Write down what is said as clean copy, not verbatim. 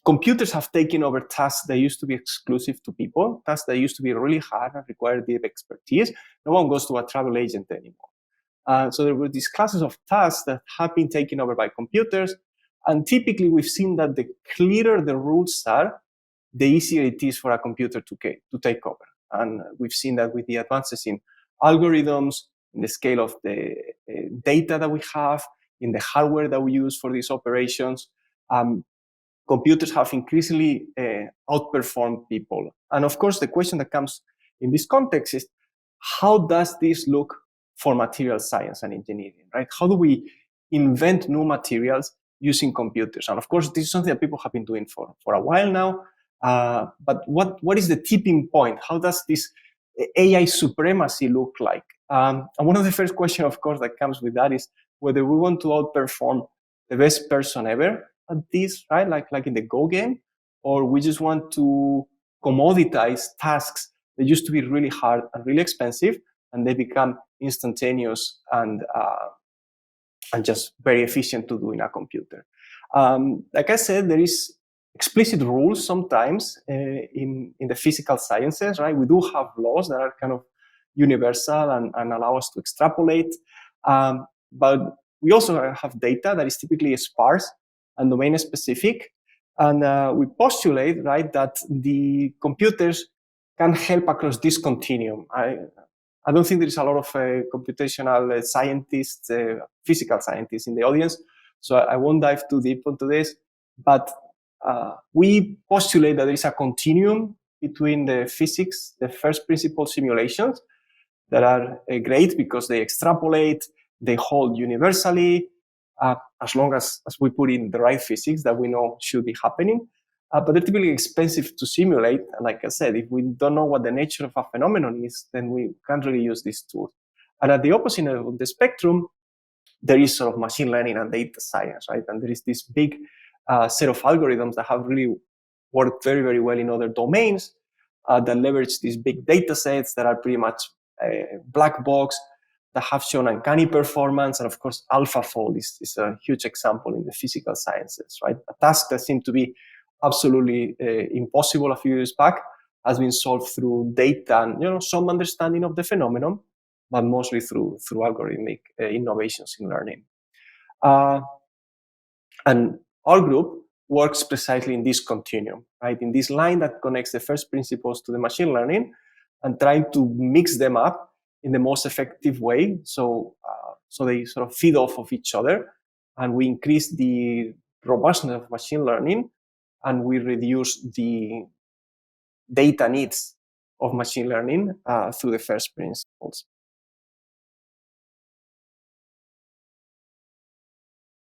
computers have taken over tasks that used to be exclusive to people, tasks that used to be really hard and require deep expertise. No one goes to a travel agent anymore. So there were these classes of tasks that have been taken over by computers. And typically, we've seen that the clearer the rules are, the easier it is for a computer to take over. And we've seen that with the advances in algorithms, in the scale of the data that we have, in the hardware that we use for these operations. Computers have increasingly outperformed people. And of course, the question that comes in this context is, how does this look for material science and engineering, right? How do we invent new materials using computers? And of course, this is something that people have been doing for a while now. But what is the tipping point? How does this AI supremacy look like? And one of the first questions, of course, that comes with that is whether we want to outperform the best person ever at this, right? Like in the Go game, or we just want to commoditize tasks that used to be really hard and really expensive, and they become instantaneous and just very efficient to do in a computer. Like I said, there is explicit rules sometimes in the physical sciences, right? We do have laws that are kind of universal and allow us to extrapolate. But we also have data that is typically sparse and domain specific. And we postulate, right, that the computers can help across this continuum. I don't think there is a lot of computational scientists, physical scientists in the audience, so I won't dive too deep into this. But we postulate that there is a continuum between the physics, the first principle simulations that are great because they extrapolate, they hold universally, as long as we put in the right physics that we know should be happening. But they're typically expensive to simulate. And like I said, if we don't know what the nature of a phenomenon is, then we can't really use these tools. And at the opposite end of the spectrum, there is sort of machine learning and data science, right? And there is this big set of algorithms that have really worked very, very well in other domains that leverage these big data sets that are pretty much black box, that have shown uncanny performance. And of course, AlphaFold is a huge example in the physical sciences, right? A task that seemed to be absolutely impossible a few years back has been solved through data and some understanding of the phenomenon, but mostly through algorithmic innovations in learning. And our group works precisely in this continuum, right? In this line that connects the first principles to the machine learning and trying to mix them up in the most effective way, so they sort of feed off of each other, and we increase the robustness of machine learning, and we reduce the data needs of machine learning through the first principles.